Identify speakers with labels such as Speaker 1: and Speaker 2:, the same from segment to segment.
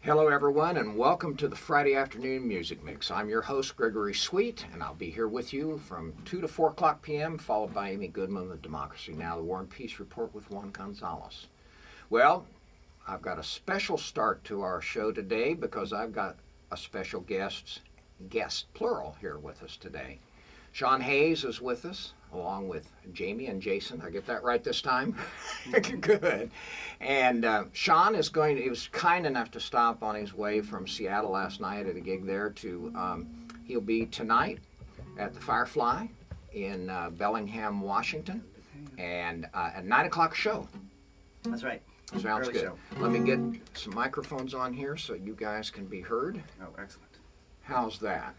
Speaker 1: Hello, everyone, and welcome to the Friday Afternoon Music Mix. I'm your host, Gregory Sweet, and I'll be here with you from 2 to 4 o'clock p.m., followed by Amy Goodman with Democracy Now!, the War and Peace Report with Juan Gonzalez. Well, I've got a special start to our show today because I've got a special guest, plural, here with us today. Sean Hayes is with us, along with Jamie and Jason. I get that right this time? Good. And Sean he was kind enough to stop on his way from Seattle last night at a gig there he'll be tonight at the Firefly in Bellingham, Washington, and a 9 o'clock show.
Speaker 2: That's right.
Speaker 1: Sounds
Speaker 2: Early
Speaker 1: good.
Speaker 2: show.
Speaker 1: Let me get some microphones on here so you guys can be heard.
Speaker 2: Oh, excellent.
Speaker 1: How's that?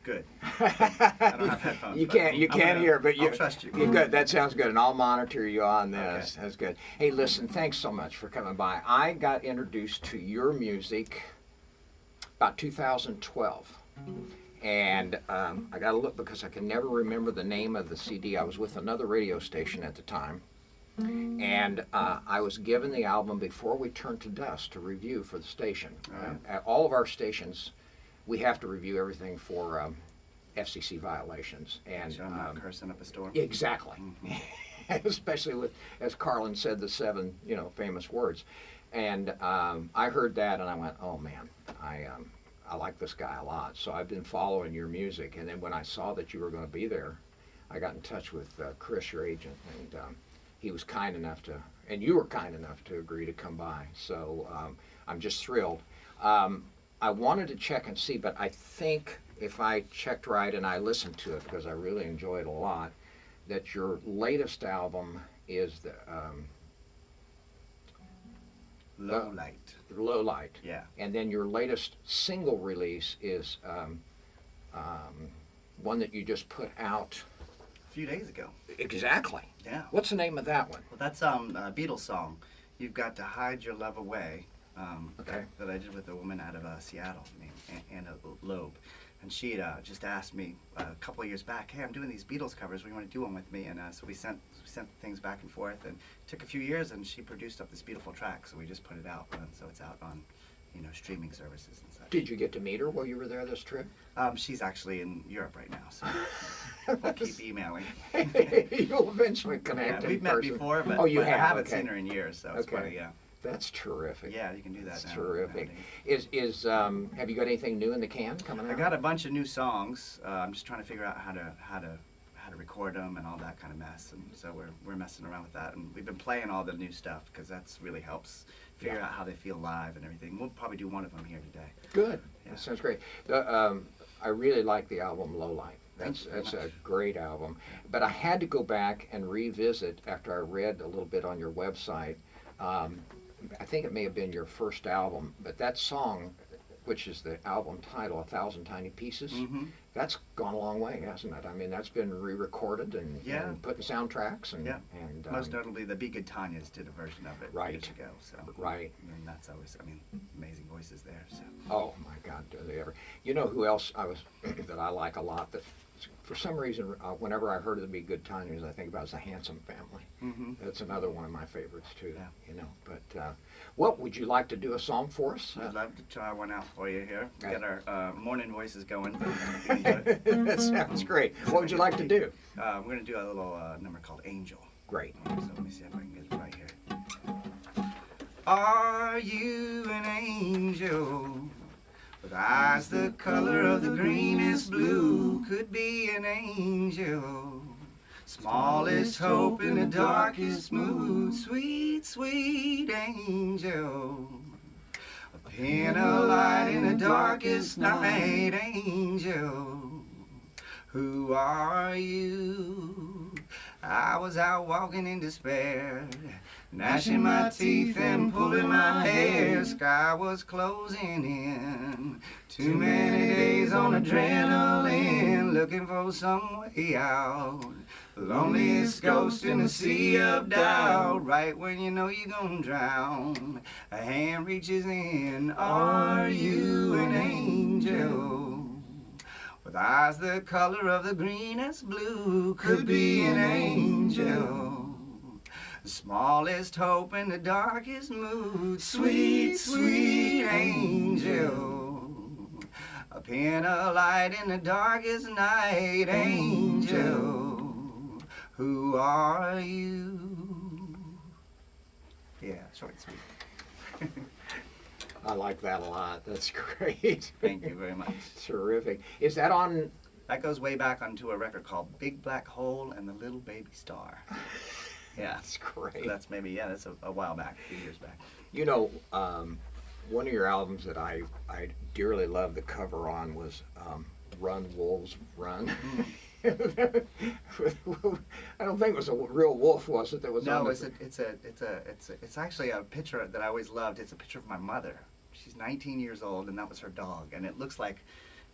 Speaker 2: Good. I don't have headphones.
Speaker 1: You can't hear, but
Speaker 2: I'll trust you.
Speaker 1: You're good. That sounds good, and I'll monitor you on this.
Speaker 2: Okay.
Speaker 1: That's good. Hey, listen, thanks so much for coming by. I got introduced to your music about 2012, and I got to look because I can never remember the name of the CD. I was with another radio station at the time, and I was given the album Before We Turn to Dust to review for the station. At all of our stations, we have to review everything for FCC violations. And
Speaker 2: So I'm not cursing up a storm.
Speaker 1: exactly. Especially with, as Carlin said, the 7 famous words. And I heard that and I went, oh man, I like this guy a lot. So I've been following your music. And then when I saw that you were going to be there, I got in touch with Chris, your agent, and he was kind enough to, and you were kind enough to agree to come by. So I'm just thrilled. I wanted to check and see, but I think if I checked right and I listened to it, because I really enjoy it a lot, that your latest album is the
Speaker 2: Low Light.
Speaker 1: Low Light.
Speaker 2: Yeah.
Speaker 1: And then your latest single release is one that you just put out.
Speaker 2: A few days ago.
Speaker 1: Exactly.
Speaker 2: Yeah.
Speaker 1: What's the name of that one?
Speaker 2: Well, that's Beetle Song. You've Got to Hide Your Love Away.
Speaker 1: Okay.
Speaker 2: That I did with a woman out of Seattle named Anna Loeb. And she had just asked me a couple of years back, hey, I'm doing these Beatles covers, we want to do one with me. And so we sent things back and forth, and it took a few years, and she produced up this beautiful track, so we just put it out. And so it's out on streaming services and such.
Speaker 1: Did you get to meet her while you were there this trip?
Speaker 2: She's actually in Europe right now, so we'll keep emailing.
Speaker 1: You'll eventually connect in
Speaker 2: We've met
Speaker 1: person.
Speaker 2: before, but,
Speaker 1: oh, you
Speaker 2: but
Speaker 1: have?
Speaker 2: I haven't
Speaker 1: Okay.
Speaker 2: seen her in years, so it's funny, yeah.
Speaker 1: That's terrific.
Speaker 2: Yeah, you can do that
Speaker 1: That's
Speaker 2: now.
Speaker 1: terrific.
Speaker 2: Nowadays.
Speaker 1: Have you got anything new in the can coming out?
Speaker 2: I got a bunch of new songs. I'm just trying to figure out how to record them and all that kind of mess, and so we're messing around with that. And we've been playing all the new stuff because that's really helps figure out how they feel live and everything. We'll probably do one of them here today.
Speaker 1: Good.
Speaker 2: Yeah.
Speaker 1: That sounds great. I really like the album Low Light. That's
Speaker 2: Thank you
Speaker 1: a great album. But I had to go back and revisit after I read a little bit on your website. I think it may have been your first album, but that song, which is the album title, 1,000 Tiny Pieces, that's gone a long way, hasn't it? I mean, that's been re-recorded and put in soundtracks. And
Speaker 2: most notably, the Be Good Tanya's did a version of it years ago. So
Speaker 1: Right.
Speaker 2: And that's always, amazing voices there. So.
Speaker 1: Oh my God, do they ever? You know who else that I like a lot? That for some reason, whenever I heard of the Be Good Tanya's, I think about is the Handsome Family. That's another one of my favorites too.
Speaker 2: Yeah.
Speaker 1: But what would you like to do a song for us?
Speaker 2: I'd love to try one out for you here.
Speaker 1: Okay.
Speaker 2: Get our morning voices going.
Speaker 1: That sounds great. What would you like to do?
Speaker 2: We're going to do a little number called Angel.
Speaker 1: Great.
Speaker 2: So let me see if I can get it right here. Are you an angel with eyes the color of the greenest blue? Could be an angel, smallest hope in the darkest mood. Sweet, sweet angel, a pin of light in the darkest night. Angel, who are you? I was out walking in despair, gnashing my teeth and pulling my hair. Sky was closing in, too many days on adrenaline, looking for some way out. The loneliest ghost in the sea of doubt. Right when you know you're gonna drown, a hand reaches in. Are you an angel with eyes the color of the greenest blue? Could be an angel, the smallest hope in the darkest mood. Sweet, sweet angel. angel. A pin of light in the darkest night, angel. Who are you? Yeah, short and sweet.
Speaker 1: I like that a lot. That's great.
Speaker 2: Thank you very much.
Speaker 1: Terrific. Is that on?
Speaker 2: That goes way back onto a record called Big Black Hole and the Little Baby Star. Yeah.
Speaker 1: That's great.
Speaker 2: So that's maybe, yeah, that's a while back, a few years back.
Speaker 1: You know, one of your albums that I dearly loved the cover on was Run Wolves Run. I don't think it was a real wolf, was it? That was
Speaker 2: No,
Speaker 1: on
Speaker 2: it's actually a picture that I always loved. It's a picture of my mother. She's 19 years old, and that was her dog. And it looks like,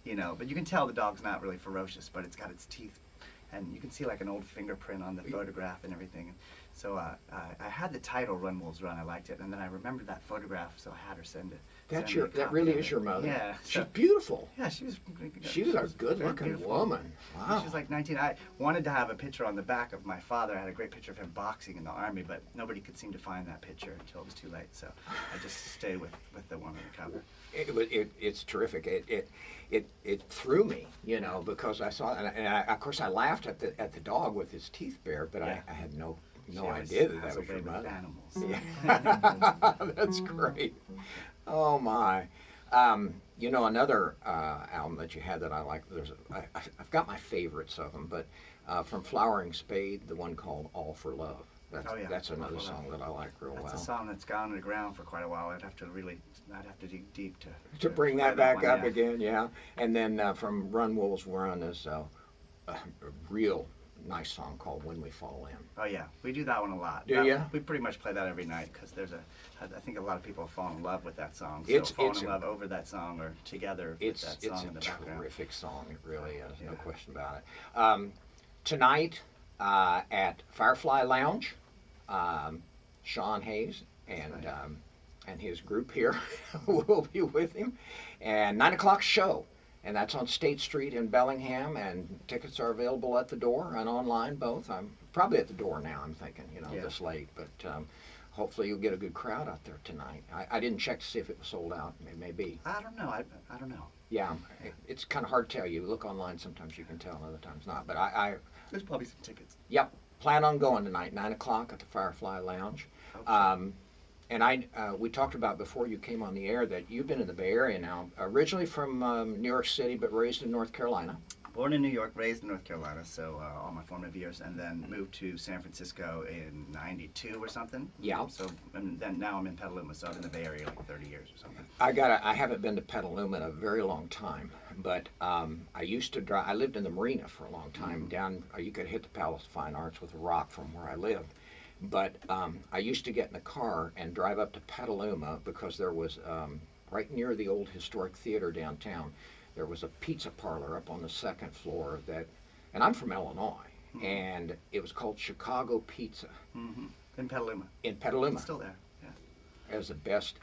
Speaker 2: you know, but you can tell the dog's not really ferocious, but it's got its teeth. And you can see like an old fingerprint on the photograph and everything. So I had the title Run Wolves Run. I liked it, and then I remembered that photograph, so I had her send it.
Speaker 1: That really is your mother.
Speaker 2: Yeah,
Speaker 1: she's beautiful.
Speaker 2: Yeah,
Speaker 1: she was a good-looking woman. Wow.
Speaker 2: She was like 19. I wanted to have a picture on the back of my father. I had a great picture of him boxing in the army, but nobody could seem to find that picture until it was too late. So I just stayed with the one on the cover.
Speaker 1: It's terrific. It threw me, you know, because I saw it, and of course I laughed at the dog with his teeth bare, but I had no idea that was your mother.
Speaker 2: Animals.
Speaker 1: Yeah. That's great. Oh my. You know, another album that you had that I like, I've got my favorites of them, but from Flowering Spade, the one called All for Love. That's another song that I like real well.
Speaker 2: That's a song that's gone underground for quite a while. I'd have to dig deep
Speaker 1: to bring that back up again, yeah. And then from Run Wolves Run is a real nice song called When We Fall In.
Speaker 2: Oh yeah, we do that one a lot.
Speaker 1: Do you?
Speaker 2: We pretty much play that every night because I think a lot of people have fallen in love with that song. So fallen in love over that song or together with that song in the background.
Speaker 1: It's a terrific song. It really is. No question about it. Tonight at Firefly Lounge, Sean Hayes and his group here will be with him, and 9 o'clock show. And that's on State Street in Bellingham, and tickets are available at the door and online both. I'm probably at the door now, I'm thinking, this late. But hopefully you'll get a good crowd out there tonight. I didn't check to see if it was sold out. It may be.
Speaker 2: I don't know. I don't know.
Speaker 1: Yeah, it's kind of hard to tell. You look online, sometimes you can tell, other times not. But
Speaker 2: there's probably some tickets.
Speaker 1: Yep. Plan on going tonight, 9 o'clock at the Firefly Lounge. And we talked about before you came on the air that you've been in the Bay Area now, originally from New York City, but raised in North Carolina.
Speaker 2: Born in New York, raised in North Carolina, so all my formative years, and then moved to San Francisco in '92 or something.
Speaker 1: Yeah.
Speaker 2: So and then now I'm in Petaluma, so I've been in the Bay Area like 30 years or something.
Speaker 1: I haven't been to Petaluma in a very long time, but I used to drive. I lived in the marina for a long time. Down, you could hit the Palace of Fine Arts with a rock from where I lived. But I used to get in a car and drive up to Petaluma because there was, right near the old historic theater downtown, there was a pizza parlor up on the second floor and I'm from Illinois, and it was called Chicago Pizza.
Speaker 2: Mm-hmm. In Petaluma.
Speaker 1: In Petaluma.
Speaker 2: It's still there, yeah.
Speaker 1: It was the best.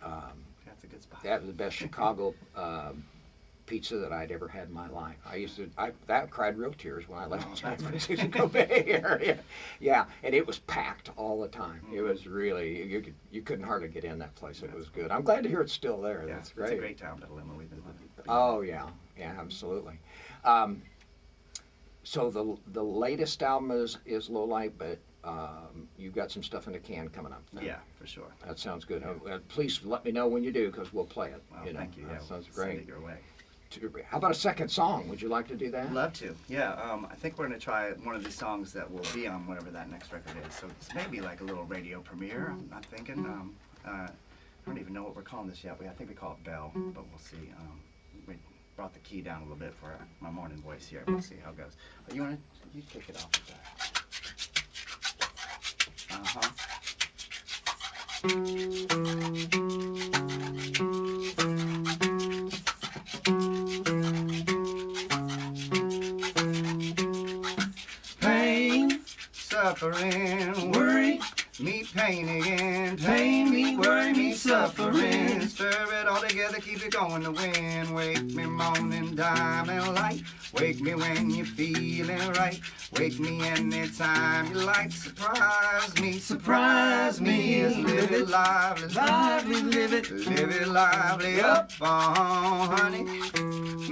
Speaker 2: That's a good spot.
Speaker 1: That was the best Chicago pizza that I'd ever had in my life. I cried real tears when I left San Francisco Bay Area. Yeah, and it was packed all the time. It was really, you couldn't hardly get in that place. It was good. I'm glad to hear it's still there.
Speaker 2: Yeah,
Speaker 1: That's great.
Speaker 2: It's a great town, Bellingham. We've been living.
Speaker 1: Oh yeah, absolutely. So the latest album is Low Light, but you've got some stuff in the can coming up.
Speaker 2: Yeah, for sure.
Speaker 1: That sounds good. Please let me know when you do, because we'll play it.
Speaker 2: Well, thank you.
Speaker 1: That sounds
Speaker 2: Send
Speaker 1: great.
Speaker 2: it your way.
Speaker 1: How about a second song? Would you like to do that?
Speaker 2: Love to. Yeah, I think we're going to try one of the songs that will be on whatever that next record is. So it's maybe like a little radio premiere, I'm thinking. I don't even know what we're calling this yet. I think we call it Bell, but we'll see. We brought the key down a little bit for my morning voice here. We'll see how it goes. But you kick it off with that. Uh-huh. Pain, suffering, worry, me pain again. Pain, me, worry, me, suffering. Stir it all together. together, keep it going. The wind, wake me morning, time and light. Wake me when you're feeling right. Wake me anytime you like. Surprise me, live it lively, lively, live it lively. Up on honey,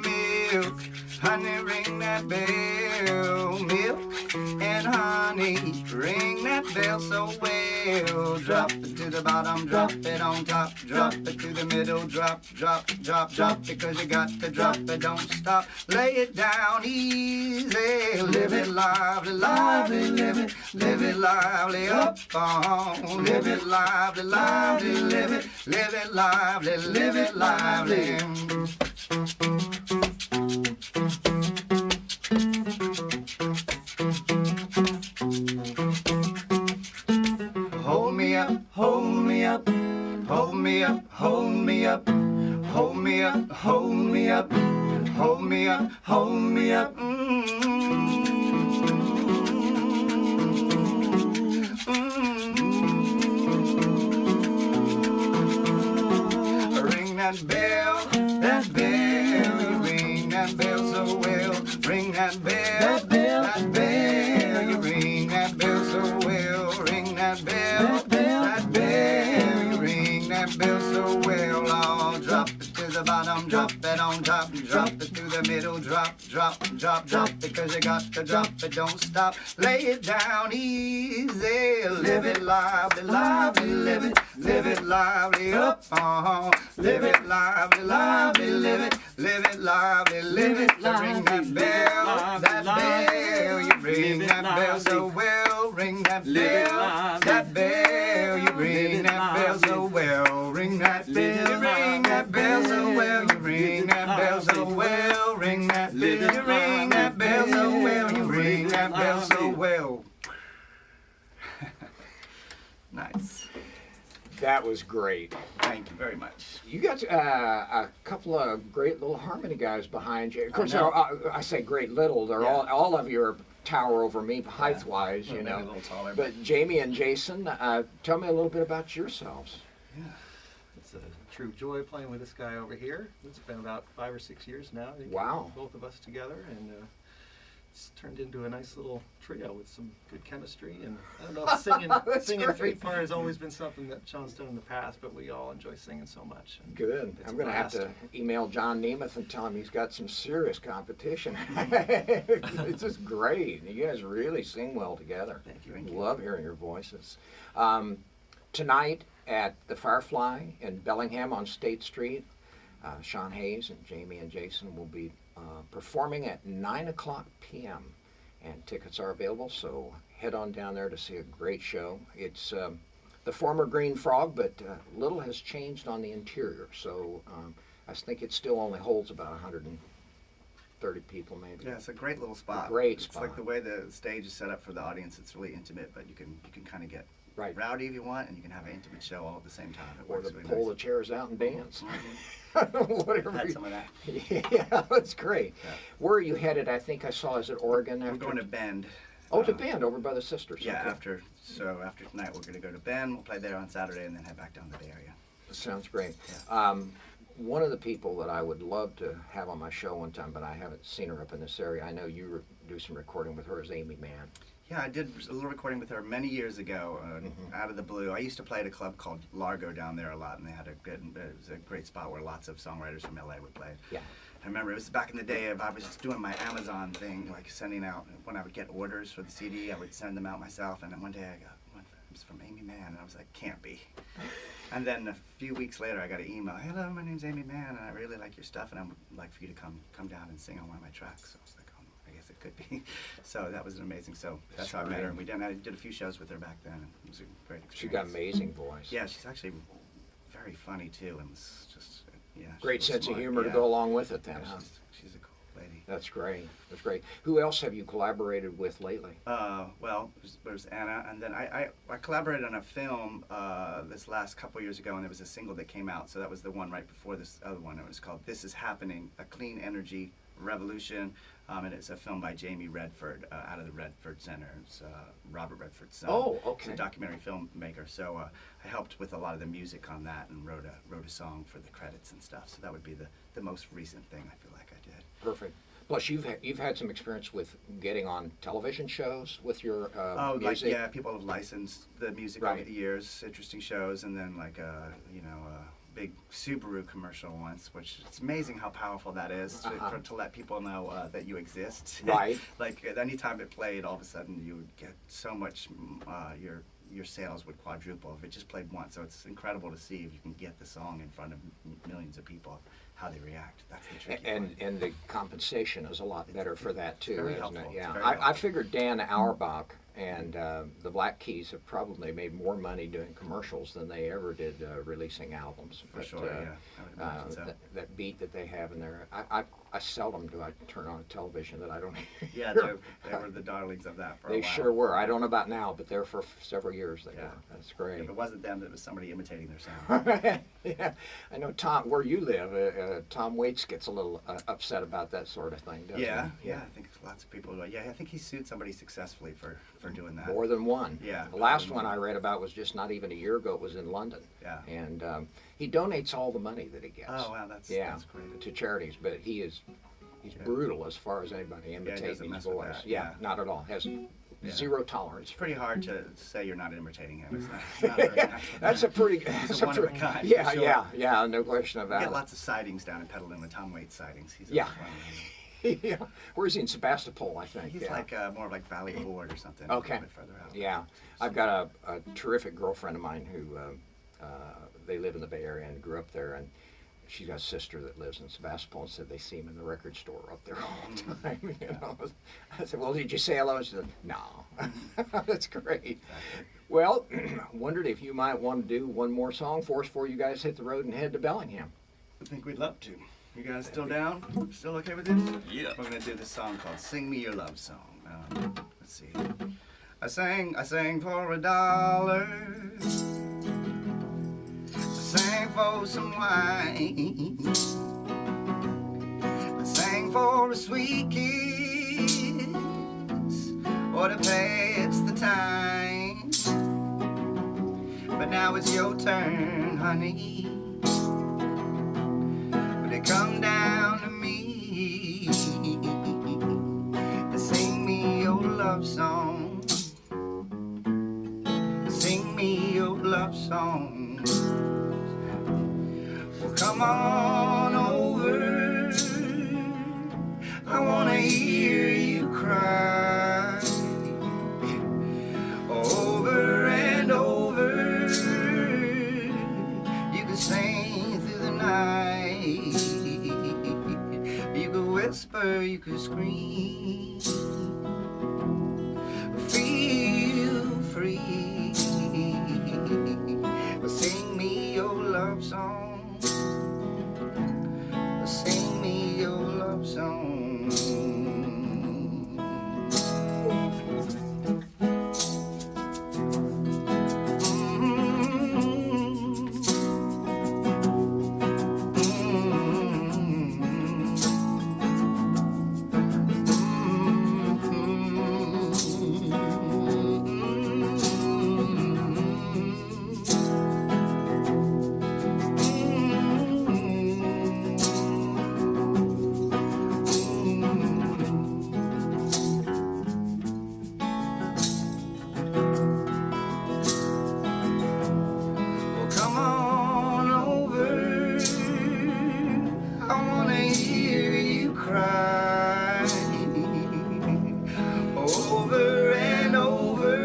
Speaker 2: milk, honey, ring that bell. Milk and honey, ring that bell so well. Drop it to the bottom, drop it on top, drop it to the middle, drop, drop, drop, drop, because you got to drop it, don't stop. Lay it down easy, live it lively, lively, live it lively. Up on, live it lively, lively, live it lively, live it lively. Hold me up, hold me up, hold me up, hold me up, hold me up, hold me up, hold me up, hold me up. Ring that bell, you ring that bell so well. Ring that bell, that bell, you ring that bell so well. Ring that bell, that bell, you ring that bell so well. Oh, drop it to the bottom, drop it on top, drop it to the middle, drop, drop, drop, drop, because you got to drop it, don't stop. Lay it down easy, live it lively, lively, live it lively. Up on, live it lively, lively, live it lively, live it. Ring that bell, you ring that bell so well. Ring that bell, you ring that bell so well. Ring that bell, you ring that bell so well. You ring that bell so well. Ring that bell, you ring that bell so well. You ring that bell so well. Nice.
Speaker 1: That was great.
Speaker 2: Thank you very much.
Speaker 1: You got a couple of great little harmony guys behind you. Of course, I say great little. They're all of you are tower over me height-wise, you know.
Speaker 2: A little taller.
Speaker 1: But Jamie and Jason, tell me a little bit about yourselves.
Speaker 3: Yeah, it's a true joy playing with this guy over here. It's been about 5 or 6 years now.
Speaker 1: Wow.
Speaker 3: Both of us together, and it's turned into a nice little trio with some good chemistry. And I don't know if singing
Speaker 1: great.
Speaker 3: 3-part has always been something that Sean's done in the past, but we all enjoy singing so much. And
Speaker 1: Good.
Speaker 3: it's
Speaker 1: I'm
Speaker 3: a
Speaker 1: going to have
Speaker 3: blast.
Speaker 1: to email John Nemeth and tell him he's got some serious competition. It's just great. You guys really sing well together.
Speaker 3: Thank you.
Speaker 1: Love hearing your voices. Tonight at the Firefly in Bellingham on State Street, Sean Hayes and Jamie and Jason will be performing at 9 o'clock p.m. and tickets are available, so head on down there to see a great show. It's the former Green Frog, but little has changed on the interior, so I think it still only holds about 130 people maybe.
Speaker 2: Yeah, it's a great little spot.
Speaker 1: Great
Speaker 2: It's
Speaker 1: spot.
Speaker 2: like the way the stage is set up for the audience. It's really intimate, but you can kind of get
Speaker 1: Right.
Speaker 2: rowdy if you want, and you can have an intimate show all at the same time. It
Speaker 1: Or
Speaker 2: works
Speaker 1: to
Speaker 2: really
Speaker 1: pull the
Speaker 2: nice.
Speaker 1: chairs out and dance.
Speaker 2: Mhm.
Speaker 1: Whatever.
Speaker 2: Had some of that.
Speaker 1: Yeah, that's great.
Speaker 2: Yeah.
Speaker 1: Where are you headed? I think I saw, is it Oregon?
Speaker 2: We're
Speaker 1: after?
Speaker 2: going to Bend.
Speaker 1: Oh, to Bend, over by the sisters.
Speaker 2: Yeah,
Speaker 1: Okay.
Speaker 2: after tonight we're going to go to Bend. We'll play there on Saturday, and then head back down to the Bay Area.
Speaker 1: Sounds great.
Speaker 2: Yeah.
Speaker 1: One of the people that I would love to have on my show one time, but I haven't seen her up in this area. I know you do some recording with her, is Amy Mann.
Speaker 2: Yeah, I did a little recording with her many years ago, out of the blue. I used to play at a club called Largo down there a lot, and they had it was a great spot where lots of songwriters from LA would play.
Speaker 1: Yeah.
Speaker 2: I remember it was back in the day of I was just doing my Amazon thing, like sending out, when I would get orders for the CD, I would send them out myself, and then one day I got one, it was from Amy Mann, and I was like, can't be. And then a few weeks later I got an email, hello, my name's Amy Mann, and I really like your stuff, and I would like for you to come down and sing on one of my tracks. So I was like, oh, I guess it could be. So that was amazing. So that's how I met her, and I did a few shows with her back then, and it was a great experience.
Speaker 1: She got amazing voice.
Speaker 2: Yeah, she's actually very funny too, and was just
Speaker 1: Great
Speaker 2: she was
Speaker 1: sense
Speaker 2: smart.
Speaker 1: of humor to
Speaker 2: Yeah.
Speaker 1: go along with it then,
Speaker 2: Yeah,
Speaker 1: huh?
Speaker 2: she's a cool lady.
Speaker 1: That's great. That's great. Who else have you collaborated with lately?
Speaker 2: Well, there's Anna, and then I collaborated on a film this last couple years ago, and there was a single that came out, so that was the one right before this other one. It was called This Is Happening, a clean energy Revolution. And it's a film by Jamie Redford out of the Redford Center. It's Robert Redford's son.
Speaker 1: Oh,
Speaker 2: He's
Speaker 1: okay.
Speaker 2: a documentary filmmaker. So I helped with a lot of the music on that and wrote a song for the credits and stuff. So that would be the most recent thing I feel like I did.
Speaker 1: Perfect. Plus, you've had some experience with getting on television shows with your
Speaker 2: Like,
Speaker 1: music.
Speaker 2: yeah, people have licensed the music
Speaker 1: Right.
Speaker 2: over the years, interesting shows, and then like a big Subaru commercial once, which it's amazing how powerful that is to let people know that you exist.
Speaker 1: Right.
Speaker 2: Like at any time it played, all of a sudden you would get so much, your sales would quadruple if it just played once. So it's incredible to see if you can get the song in front of millions of people, how they react. That's the tricky part.
Speaker 1: And the compensation is a lot better for that too,
Speaker 2: very
Speaker 1: isn't
Speaker 2: helpful.
Speaker 1: it?
Speaker 2: It's
Speaker 1: Yeah,
Speaker 2: very
Speaker 1: I
Speaker 2: helpful.
Speaker 1: figured Dan Auerbach and the Black Keys have probably made more money doing commercials than they ever did releasing albums.
Speaker 2: For sure, yeah. I would imagine so.
Speaker 1: That beat that they have in there, I seldom do I turn on a television that I don't hear.
Speaker 2: Yeah, they were the darlings of that for a
Speaker 1: They
Speaker 2: while.
Speaker 1: sure were. I don't know about now, but there for several years they
Speaker 2: Yeah.
Speaker 1: were. That's great.
Speaker 2: If it wasn't them, it was somebody imitating their sound.
Speaker 1: Yeah, I know Tom, where you live, Tom Waits gets a little upset about that sort of thing, doesn't
Speaker 2: Yeah,
Speaker 1: he?
Speaker 2: yeah, I think lots of people. Yeah, I think he sued somebody successfully for doing that.
Speaker 1: More than one.
Speaker 2: Yeah.
Speaker 1: The last one I read about was just not even a year ago. It was in London.
Speaker 2: Yeah.
Speaker 1: And he donates all the money that he gets.
Speaker 2: Oh wow, that's great.
Speaker 1: to charities, but he's brutal as far as anybody imitating
Speaker 2: doesn't
Speaker 1: his
Speaker 2: mess with
Speaker 1: voice.
Speaker 2: that,
Speaker 1: Yeah,
Speaker 2: yeah.
Speaker 1: not at all. Has zero tolerance.
Speaker 2: It's pretty hard to say you're not imitating him. It's not very natural.
Speaker 1: That's a pretty.
Speaker 2: He's
Speaker 1: That's
Speaker 2: a one of a kind. for
Speaker 1: Yeah,
Speaker 2: sure.
Speaker 1: yeah, no question
Speaker 2: We
Speaker 1: about
Speaker 2: get
Speaker 1: it.
Speaker 2: lots of sightings down in Petaluma with Tom Waits sightings. He's
Speaker 1: Yeah.
Speaker 2: always one of them.
Speaker 1: Yeah, where's he in Sebastopol? I think.
Speaker 2: He's
Speaker 1: yeah.
Speaker 2: like more like Valley Ford or something.
Speaker 1: Okay.
Speaker 2: A little bit further out.
Speaker 1: Yeah, I've got a terrific girlfriend of mine who they live in the Bay Area and grew up there, and she's got a sister that lives in Sebastopol and said they see him in the record store up there all the time. You know, I said, "Well, did you say hello?" She said, "No." That's great. Well, wondered if you might want to do one more song for us before you guys hit the road and head to Bellingham.
Speaker 2: I think we'd love to. You guys still down? Still okay with this?
Speaker 3: Yeah.
Speaker 2: We're gonna do this song called "Sing Me Your Love Song." Let's see. I sang for $1. I sang for some wine. I sang for a sweet kiss, or to pass the time. But now it's your turn, honey. But it come down to me. Sing me your love song. Sing me your love song. Well, come on over. I wanna hear you cry. Over and over. You can sing through the night. You could whisper, you could scream. Feel free. Sing me your love song. Sing me your love song. Well, come on over. I wanna hear you cry. Over and over.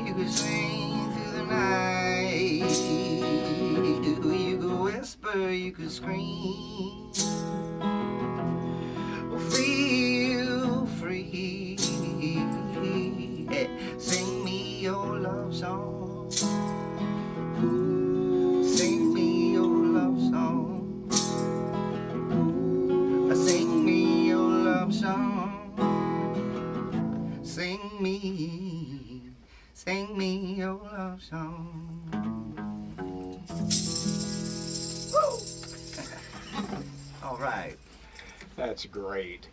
Speaker 2: You could sing through the night. You could whisper, you could scream. Feel free. Sing me your love song. Sing me your love song. Sing me your love song. Sing me your love song. Woo! All right.
Speaker 1: That's great.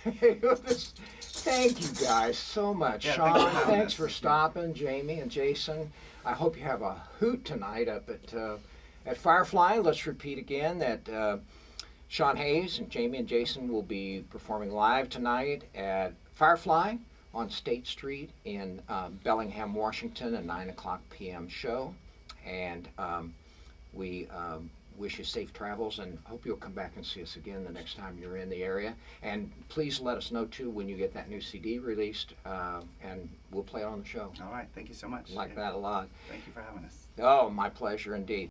Speaker 1: Thank you guys so much.
Speaker 2: Yeah,
Speaker 1: Sean,
Speaker 2: thanks for having
Speaker 1: thanks
Speaker 2: us.
Speaker 1: for stopping. Jamie and Jason, I hope you have a hoot tonight up at Firefly. Let's repeat again that Sean Hayes and Jamie and Jason will be performing live tonight at Firefly on State Street in Bellingham, Washington, a 9 o'clock p.m. show. And we wish you safe travels and hope you'll come back and see us again the next time you're in the area. And please let us know, too, when you get that new CD released, and we'll play it on the show.
Speaker 2: All right. Thank you so much.
Speaker 1: Like that a lot.
Speaker 2: Thank you for having us.
Speaker 1: Oh, my pleasure indeed.